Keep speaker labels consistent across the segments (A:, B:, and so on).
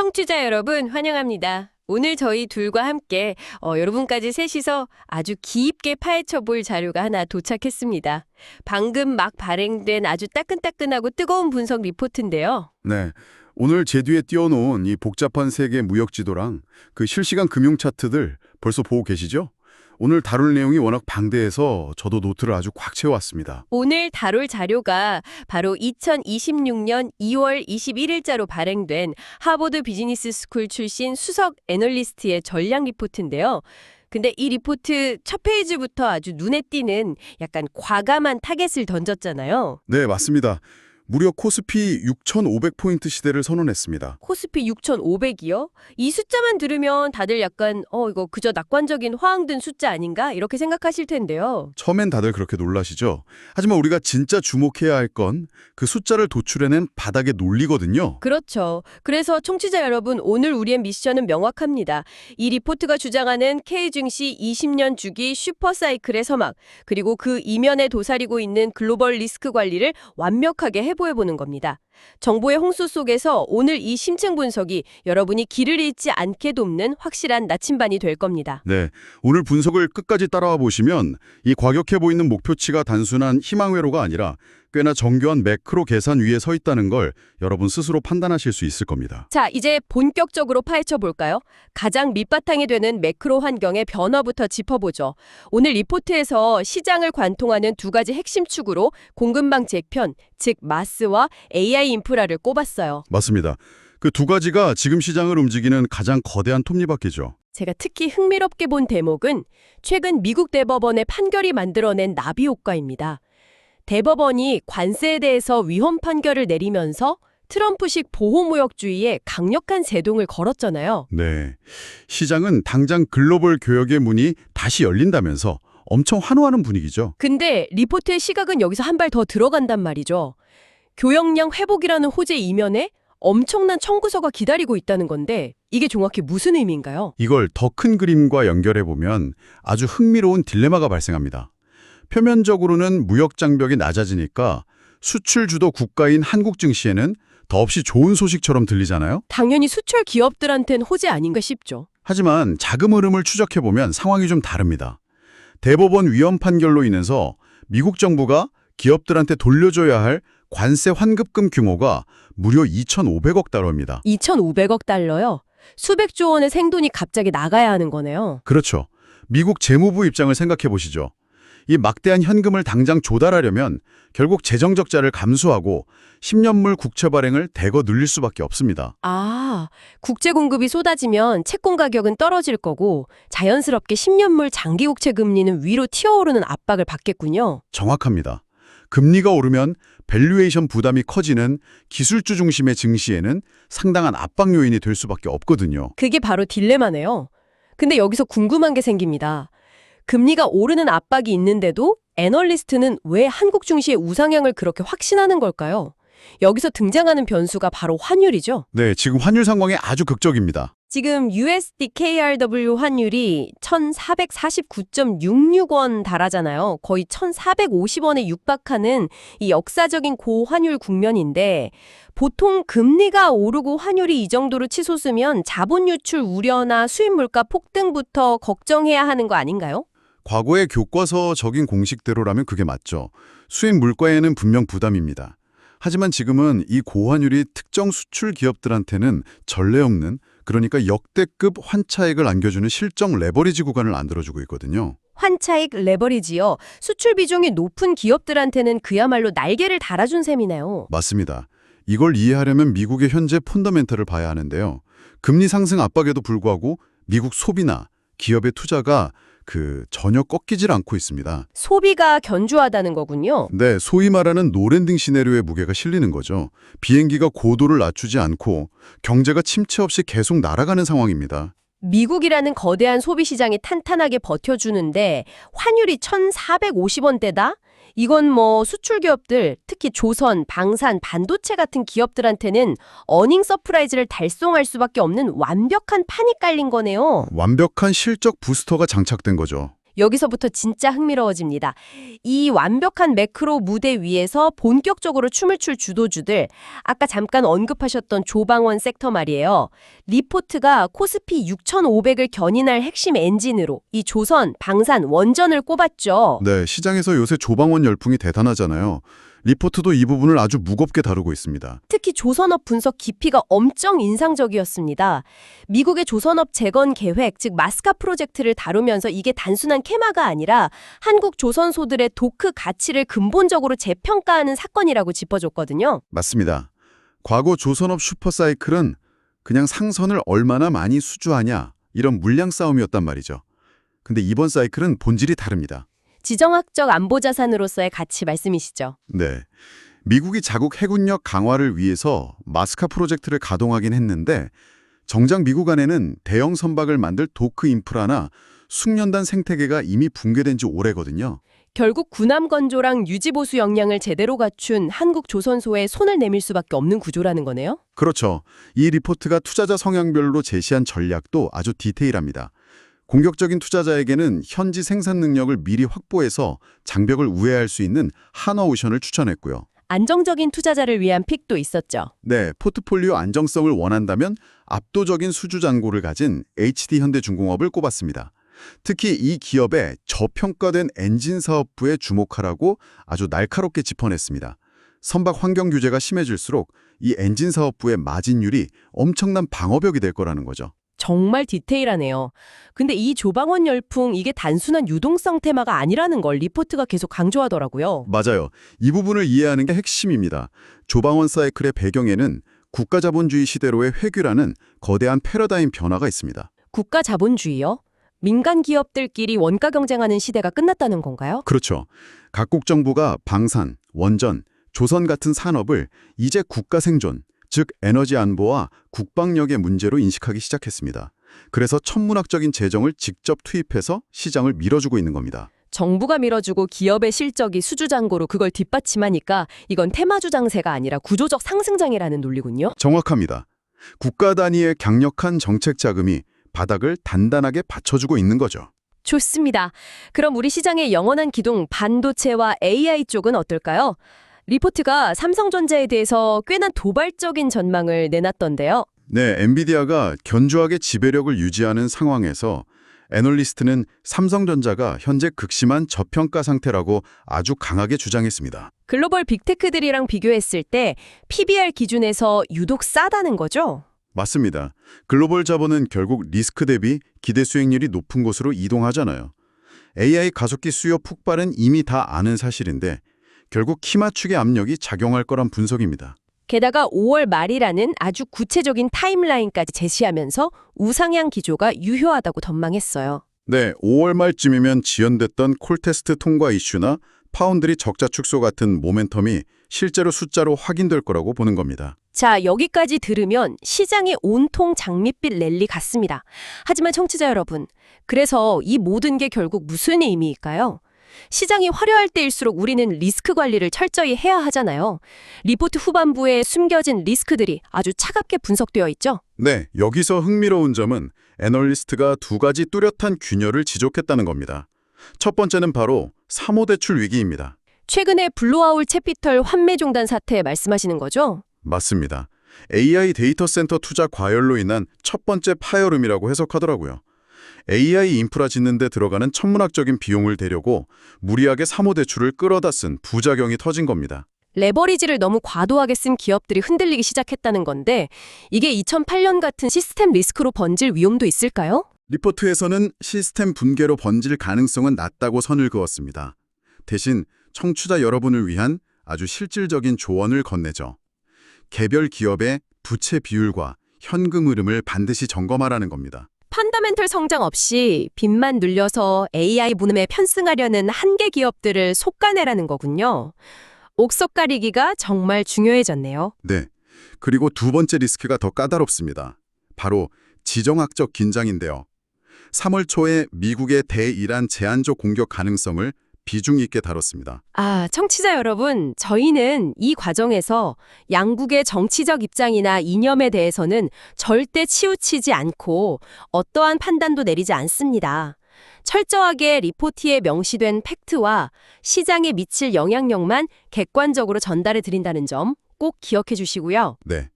A: 청취자 여러분 환영합니다. 오늘 저희 둘과 함께 여러분까지 셋이서 아주 깊게 파헤쳐 볼 자료가 하나 도착했습니다. 방금 막 발행된 아주 따끈따끈하고 뜨거운 분석 리포트인데요.
B: 네. 오늘 제 뒤에 띄워놓은 이 복잡한 세계 무역 지도랑 그 실시간 금융 차트들 벌써 보고 계시죠? 오늘 다룰 내용이 워낙 방대해서 저도 노트를 아주 꽉 채워왔습니다.
A: 오늘 다룰 자료가 바로 2026년 2월 21일자로 발행된 하버드 비즈니스 스쿨 출신 수석 애널리스트의 전략 리포트인데요. 근데 이 리포트 첫 페이지부터 아주 눈에 띄는 약간 과감한 타겟을 던졌잖아요.
B: 네, 맞습니다. 무려 코스피 6,500포인트 시대를 선언했습니다.
A: 코스피 6,500이요? 이 숫자만 들으면 다들 약간 이거 그저 낙관적인 화ang든 숫자 아닌가? 이렇게 생각하실 텐데요.
B: 처음엔 다들 그렇게 놀라시죠? 하지만 우리가 진짜 주목해야 할 건 그 숫자를 도출해낸 바닥의 논리거든요.
A: 그렇죠. 그래서 청취자 여러분, 오늘 우리의 미션은 명확합니다. 이 리포트가 주장하는 K증시 20년 주기 슈퍼사이클의 서막, 그리고 그 이면에 도사리고 있는 글로벌 리스크 관리를 완벽하게 해보해보는 겁니다. 정보의 홍수 속에서 오늘 이 심층 분석이 여러분이 길을 잃지 않게 돕는 확실한 나침반이 될 겁니다.
B: 네, 오늘 분석을 끝까지 따라와 보시면 이 과격해 보이는 목표치가 단순한 희망회로가 아니라 꽤나 정교한 매크로 계산 위에 서 있다는 걸 여러분 스스로 판단하실 수 있을 겁니다.
A: 자, 이제 본격적으로 파헤쳐 볼까요? 가장 밑바탕이 되는 매크로 환경의 변화부터 짚어보죠. 오늘 리포트에서 시장을 관통하는 두 가지 핵심 축으로 공급망 재편, 즉 마스와 AI 인프라를 꼽았어요.
B: 맞습니다. 그 두 가지가 지금 시장을 움직이는 가장 거대한 톱니바퀴죠.
A: 제가 특히 흥미롭게 본 대목은 최근 미국 대법원의 판결이 만들어낸 나비 효과입니다. 대법원이 관세에 대해서 위헌 판결을 내리면서 트럼프식 보호무역주의에 강력한 제동을 걸었잖아요.
B: 네, 시장은 당장 글로벌 교역의 문이 다시 열린다면서 엄청 환호하는 분위기죠.
A: 근데 리포트의 시각은 여기서 한 발 더 들어간단 말이죠. 교역량 회복이라는 호재 이면에 엄청난 청구서가 기다리고 있다는 건데 이게 정확히 무슨 의미인가요?
B: 이걸 더 큰 그림과 연결해보면 아주 흥미로운 딜레마가 발생합니다. 표면적으로는 무역 장벽이 낮아지니까 수출 주도 국가인 한국 증시에는 더없이 좋은 소식처럼 들리잖아요.
A: 당연히 수출 기업들한텐 호재 아닌가 싶죠.
B: 하지만 자금 흐름을 추적해보면 상황이 좀 다릅니다. 대법원 위헌 판결로 인해서 미국 정부가 기업들한테 돌려줘야 할 관세 환급금 규모가 무려 2,500억 달러입니다.
A: 2,500억 달러요? 수백조 원의 생돈이 갑자기 나가야 하는 거네요.
B: 그렇죠. 미국 재무부 입장을 생각해 보시죠. 이 막대한 현금을 당장 조달하려면 결국 재정 적자를 감수하고 10년물 국채 발행을 대거 늘릴 수밖에 없습니다.
A: 아, 국제 공급이 쏟아지면 채권 가격은 떨어질 거고 자연스럽게 10년물 장기 국채 금리는 위로 튀어오르는 압박을 받겠군요.
B: 정확합니다. 금리가 오르면 밸류에이션 부담이 커지는 기술주 중심의 증시에는 상당한 압박 요인이 될 수밖에 없거든요.
A: 그게 바로 딜레마네요. 근데 여기서 궁금한 게 생깁니다. 금리가 오르는 압박이 있는데도 애널리스트는 왜 한국 증시의 우상향을 그렇게 확신하는 걸까요? 여기서 등장하는 변수가 바로 환율이죠.
B: 네, 지금 환율 상황이 아주 극적입니다.
A: 지금 USD KRW 환율이 1,449.66원 달하잖아요. 거의 1,450원에 육박하는 이 역사적인 고환율 국면인데 보통 금리가 오르고 환율이 이 정도로 치솟으면 자본 유출 우려나 수입 물가 폭등부터 걱정해야 하는 거 아닌가요?
B: 과거의 교과서 적인 공식대로라면 그게 맞죠. 수입 물가에는 분명 부담입니다. 하지만 지금은 이 고환율이 특정 수출 기업들한테는 전례 없는, 그러니까 역대급 환차익을 안겨주는 실적 레버리지 구간을 만들어주고 있거든요.
A: 환차익 레버리지요. 수출 비중이 높은 기업들한테는 그야말로 날개를 달아준 셈이네요.
B: 맞습니다. 이걸 이해하려면 미국의 현재 펀더멘털을 봐야 하는데요. 금리 상승 압박에도 불구하고 미국 소비나 기업의 투자가 전혀 꺾이질 않고 있습니다.
A: 소비가 견조하다는 거군요.
B: 네, 소위 말하는 노랜딩 시나리오의 무게가 실리는 거죠. 비행기가 고도를 낮추지 않고 경제가 침체 없이 계속 날아가는 상황입니다.
A: 미국이라는 거대한 소비 시장이 탄탄하게 버텨주는데 환율이 1,450원대다? 이건 수출 기업들, 특히 조선, 방산, 반도체 같은 기업들한테는 어닝 서프라이즈를 달성할 수밖에 없는 완벽한 판이 깔린 거네요.
B: 완벽한 실적 부스터가 장착된 거죠.
A: 여기서부터 진짜 흥미로워집니다. 이 완벽한 매크로 무대 위에서 본격적으로 춤을 출 주도주들, 아까 잠깐 언급하셨던 조방원 섹터 말이에요. 리포트가 코스피 6,500을 견인할 핵심 엔진으로 이 조선, 방산, 원전을 꼽았죠.
B: 네, 시장에서 요새 조방원 열풍이 대단하잖아요. 리포트도 이 부분을 아주 무겁게 다루고 있습니다.
A: 특히 조선업 분석 깊이가 엄청 인상적이었습니다. 미국의 조선업 재건 계획, 즉 마스카 프로젝트를 다루면서 이게 단순한 캐마가 아니라 한국 조선소들의 도크 가치를 근본적으로 재평가하는 사건이라고 짚어줬거든요.
B: 맞습니다. 과거 조선업 슈퍼사이클은 그냥 상선을 얼마나 많이 수주하냐 이런 물량 싸움이었단 말이죠. 근데 이번 사이클은 본질이 다릅니다.
A: 지정학적 안보자산으로서의 가치 말씀이시죠.
B: 네. 미국이 자국 해군력 강화를 위해서 마스카 프로젝트를 가동하긴 했는데 정작 미국 안에는 대형 선박을 만들 도크 인프라나 숙련단 생태계가 이미 붕괴된 지 오래거든요.
A: 결국 군함 건조랑 유지보수 역량을 제대로 갖춘 한국 조선소에 손을 내밀 수밖에 없는 구조라는 거네요.
B: 그렇죠. 이 리포트가 투자자 성향별로 제시한 전략도 아주 디테일합니다. 공격적인 투자자에게는 현지 생산 능력을 미리 확보해서 장벽을 우회할 수 있는 한화오션을 추천했고요.
A: 안정적인 투자자를 위한 픽도 있었죠.
B: 네, 포트폴리오 안정성을 원한다면 압도적인 수주 잔고를 가진 HD현대중공업을 꼽았습니다. 특히 이 기업의 저평가된 엔진 사업부에 주목하라고 아주 날카롭게 짚어냈습니다. 선박 환경 규제가 심해질수록 이 엔진 사업부의 마진율이 엄청난 방어벽이 될 거라는 거죠.
A: 정말 디테일하네요. 근데 이 조방원 열풍 이게 단순한 유동성 테마가 아니라는 걸 리포트가 계속 강조하더라고요.
B: 맞아요. 이 부분을 이해하는 게 핵심입니다. 조방원 사이클의 배경에는 국가자본주의 시대로의 회귀라는 거대한 패러다임 변화가 있습니다.
A: 국가 자본주의요? 민간 기업들끼리 원가 경쟁하는 시대가 끝났다는 건가요?
B: 그렇죠. 각국 정부가 방산, 원전, 조선 같은 산업을 이제 국가 생존, 즉 에너지 안보와 국방력의 문제로 인식하기 시작했습니다. 그래서 천문학적인 재정을 직접 투입해서 시장을 밀어주고 있는 겁니다.
A: 정부가 밀어주고 기업의 실적이 수주잔고로 그걸 뒷받침하니까 이건 테마주 장세가 아니라 구조적 상승장이라는 논리군요.
B: 정확합니다. 국가 단위의 강력한 정책 자금이 바닥을 단단하게 받쳐주고 있는 거죠.
A: 좋습니다. 그럼 우리 시장의 영원한 기둥 반도체와 AI 쪽은 어떨까요? 리포트가 삼성전자에 대해서 꽤나 도발적인 전망을 내놨던데요.
B: 네, 엔비디아가 견조하게 지배력을 유지하는 상황에서 애널리스트는 삼성전자가 현재 극심한 저평가 상태라고 아주 강하게 주장했습니다.
A: 글로벌 빅테크들이랑 비교했을 때 PBR 기준에서 유독 싸다는 거죠?
B: 맞습니다. 글로벌 자본은 결국 리스크 대비 기대 수익률이 높은 곳으로 이동하잖아요. AI 가속기 수요 폭발은 이미 다 아는 사실인데 결국 키 맞추기 압력이 작용할 거란 분석입니다.
A: 게다가 5월 말이라는 아주 구체적인 타임라인까지 제시하면서 우상향 기조가 유효하다고 전망했어요.
B: 네, 5월 말쯤이면 지연됐던 콜테스트 통과 이슈나 파운드리 적자 축소 같은 모멘텀이 실제로 숫자로 확인될 거라고 보는 겁니다.
A: 자, 여기까지 들으면 시장이 온통 장밋빛 랠리 같습니다. 하지만 청취자 여러분, 그래서 이 모든 게 결국 무슨 의미일까요? 시장이 화려할 때일수록 우리는 리스크 관리를 철저히 해야 하잖아요. 리포트 후반부에 숨겨진 리스크들이 아주 차갑게 분석되어 있죠.
B: 네, 여기서 흥미로운 점은 애널리스트가 두 가지 뚜렷한 균열을 지적했다는 겁니다. 첫 번째는 바로 사모대출 위기입니다.
A: 최근에 블루아울 채피털 환매 종단 사태 말씀하시는 거죠?
B: 맞습니다. AI 데이터 센터 투자 과열로 인한 첫 번째 파열음이라고 해석하더라고요. AI 인프라 짓는 데 들어가는 천문학적인 비용을 대려고 무리하게 사모대출을 끌어다 쓴 부작용이 터진 겁니다.
A: 레버리지를 너무 과도하게 쓴 기업들이 흔들리기 시작했다는 건데 이게 2008년 같은 시스템 리스크로 번질 위험도 있을까요?
B: 리포트에서는 시스템 붕괴로 번질 가능성은 낮다고 선을 그었습니다. 대신 청취자 여러분을 위한 아주 실질적인 조언을 건네죠. 개별 기업의 부채 비율과 현금 흐름을 반드시 점검하라는 겁니다.
A: 펀더멘털 성장 없이 빚만 늘려서 AI 분음에 편승하려는 한계 기업들을 속아내라는 거군요. 옥석 가리기가 정말 중요해졌네요.
B: 네. 그리고 두 번째 리스크가 더 까다롭습니다. 바로 지정학적 긴장인데요. 3월 초에 미국의 대이란 제한적 공격 가능성을 비중 있게 다뤘습니다.
A: 아, 청취자 여러분, 저희는 이 과정에서 양국의 정치적 입장이나 이념에 대해서는 절대 치우치지 않고 어떠한 판단도 내리지 않습니다. 철저하게 리포트에 명시된 팩트와 시장에 미칠 영향력만 객관적으로 전달해 드린다는 점 꼭 기억해 주시고요.
B: 네.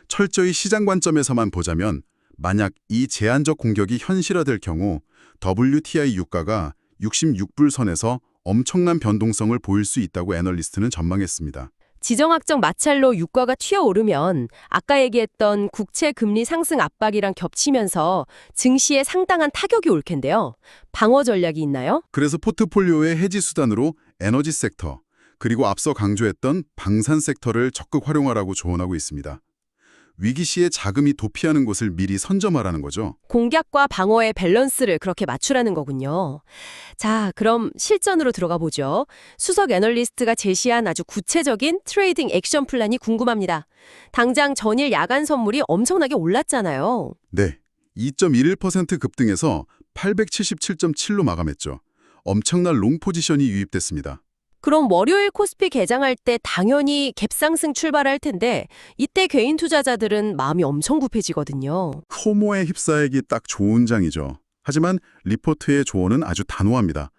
B: 철저히 시장 관점에서만 보자면 만약 이 제한적 공격이 현실화될 경우 WTI 유가가 66불 선에서 엄청난 변동성을 보일 수 있다고 애널리스트는 전망했습니다.
A: 지정학적 마찰로 유가가 튀어오르면 아까 얘기했던 국채 금리 상승 압박이랑 겹치면서 증시에 상당한 타격이 올 텐데요. 방어 전략이 있나요?
B: 그래서 포트폴리오의 해지 수단으로 에너지 섹터, 그리고 앞서 강조했던 방산 섹터를 적극 활용하라고 조언하고 있습니다. 위기 시에 자금이 도피하는 곳을 미리 선점하라는 거죠.
A: 공략과 방어의 밸런스를 그렇게 맞추라는 거군요. 자, 그럼 실전으로 들어가 보죠. 수석 애널리스트가 제시한 아주 구체적인 트레이딩 액션 플랜이 궁금합니다. 당장 전일 야간 선물이 엄청나게 올랐잖아요.
B: 네, 2.11% 급등해서 877.7로 마감했죠. 엄청난 롱 포지션이 유입됐습니다.
A: 그럼 월요일 코스피 개장할 때 당연히 갭상승 출발할 텐데 이때 개인 투자자들은 마음이 엄청 급해지거든요.
B: 포모에 휩싸이기 딱 좋은 장이죠. 하지만 리포트의 조언은 아주 단호합니다.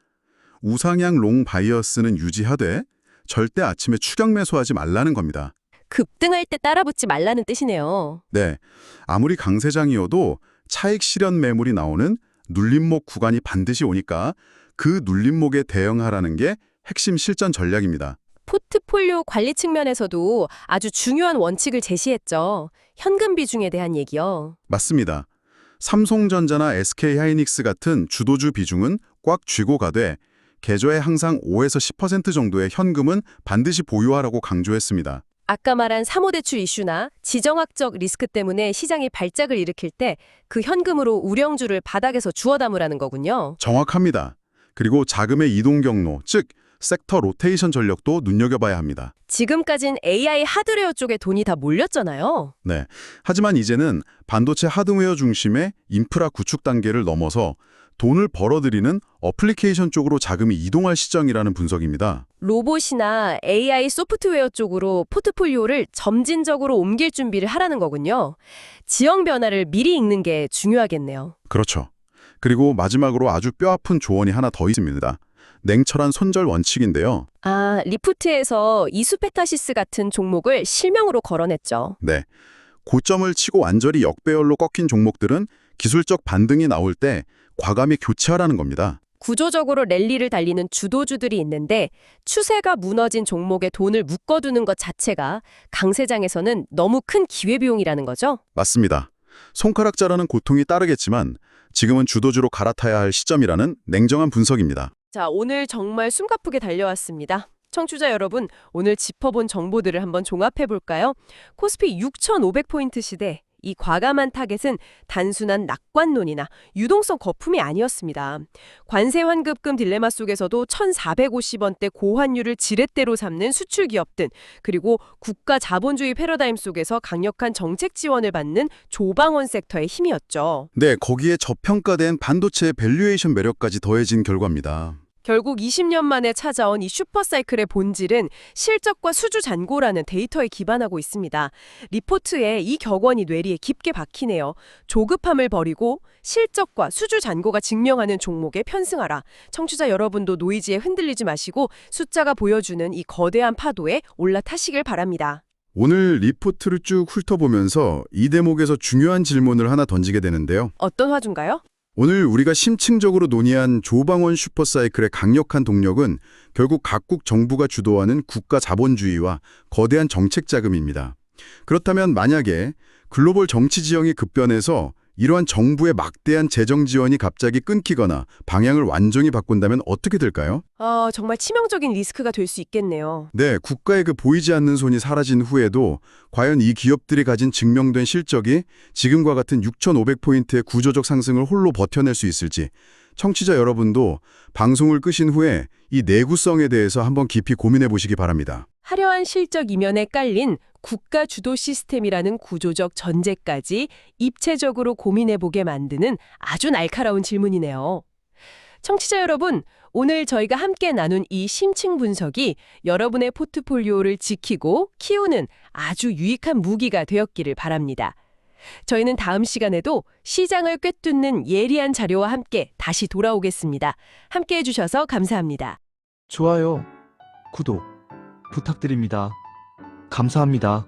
B: 우상향 롱 바이어스는 유지하되 절대 아침에 추격 매수하지 말라는 겁니다.
A: 급등할 때 따라붙지 말라는 뜻이네요.
B: 네, 아무리 강세장이어도 차익 실현 매물이 나오는 눌림목 구간이 반드시 오니까 그 눌림목에 대응하라는 게 핵심 실전 전략입니다.
A: 포트폴리오 관리 측면에서도 아주 중요한 원칙을 제시했죠. 현금 비중에 대한 얘기요.
B: 맞습니다. 삼성전자나 SK하이닉스 같은 주도주 비중은 꽉 쥐고 가되 계좌에 항상 5에서 10% 정도의 현금은 반드시 보유하라고 강조했습니다.
A: 아까 말한 사모대출 이슈나 지정학적 리스크 때문에 시장이 발작을 일으킬 때 그 현금으로 우량주를 바닥에서 주워 담으라는 거군요.
B: 정확합니다. 그리고 자금의 이동 경로, 즉 섹터 로테이션 전력도 눈여겨봐야 합니다.
A: 지금까진 AI 하드웨어 쪽에 돈이 다 몰렸잖아요.
B: 네. 하지만 이제는 반도체 하드웨어 중심의 인프라 구축 단계를 넘어서 돈을 벌어들이는 어플리케이션 쪽으로 자금이 이동할 시점이라는 분석입니다.
A: 로봇이나 AI 소프트웨어 쪽으로 포트폴리오를 점진적으로 옮길 준비를 하라는 거군요. 지형 변화를 미리 읽는 게 중요하겠네요.
B: 그렇죠. 그리고 마지막으로 아주 뼈아픈 조언이 하나 더 있습니다. 냉철한 손절 원칙인데요.
A: 아, 리프트에서 이수페타시스 같은 종목을 실명으로 거론했죠.
B: 네. 고점을 치고 완전히 역배열로 꺾인 종목들은 기술적 반등이 나올 때 과감히 교체하라는 겁니다.
A: 구조적으로 랠리를 달리는 주도주들이 있는데 추세가 무너진 종목에 돈을 묶어두는 것 자체가 강세장에서는 너무 큰 기회비용이라는 거죠.
B: 맞습니다. 손가락 자라는 고통이 따르겠지만 지금은 주도주로 갈아타야 할 시점이라는 냉정한 분석입니다.
A: 자, 오늘 정말 숨가쁘게 달려왔습니다. 청취자 여러분, 오늘 짚어본 정보들을 한번 종합해볼까요? 코스피 6,500포인트 시대, 이 과감한 타겟은 단순한 낙관론이나 유동성 거품이 아니었습니다. 관세 환급금 딜레마 속에서도 1,450원대 고환율을 지렛대로 삼는 수출 기업들, 그리고 국가 자본주의 패러다임 속에서 강력한 정책 지원을 받는 조방원 섹터의 힘이었죠.
B: 네, 거기에 저평가된 반도체 밸류에이션 매력까지 더해진 결과입니다.
A: 결국 20년 만에 찾아온 이 슈퍼사이클의 본질은 실적과 수주 잔고라는 데이터에 기반하고 있습니다. 리포트에 이 격언이 뇌리에 깊게 박히네요. 조급함을 버리고 실적과 수주 잔고가 증명하는 종목에 편승하라. 청취자 여러분도 노이즈에 흔들리지 마시고 숫자가 보여주는 이 거대한 파도에 올라타시길 바랍니다.
B: 오늘 리포트를 쭉 훑어보면서 이 대목에서 중요한 질문을 하나 던지게 되는데요.
A: 어떤 화두인가요?
B: 오늘 우리가 심층적으로 논의한 조방원 슈퍼사이클의 강력한 동력은 결국 각국 정부가 주도하는 국가 자본주의와 거대한 정책 자금입니다. 그렇다면 만약에 글로벌 정치 지형이 급변해서 이러한 정부의 막대한 재정 지원이 갑자기 끊기거나 방향을 완전히 바꾼다면 어떻게 될까요?
A: 정말 치명적인 리스크가 될 수 있겠네요.
B: 네, 국가의 그 보이지 않는 손이 사라진 후에도 과연 이 기업들이 가진 증명된 실적이 지금과 같은 6,500포인트의 구조적 상승을 홀로 버텨낼 수 있을지 청취자 여러분도 방송을 끄신 후에 이 내구성에 대해서 한번 깊이 고민해 보시기 바랍니다.
A: 화려한 실적 이면에 깔린 국가 주도 시스템이라는 구조적 전제까지 입체적으로 고민해보게 만드는 아주 날카로운 질문이네요. 청취자 여러분, 오늘 저희가 함께 나눈 이 심층 분석이 여러분의 포트폴리오를 지키고 키우는 아주 유익한 무기가 되었기를 바랍니다. 저희는 다음 시간에도 시장을 꿰뚫는 예리한 자료와 함께 다시 돌아오겠습니다. 함께 해주셔서 감사합니다.
C: 좋아요, 구독 부탁드립니다. 감사합니다.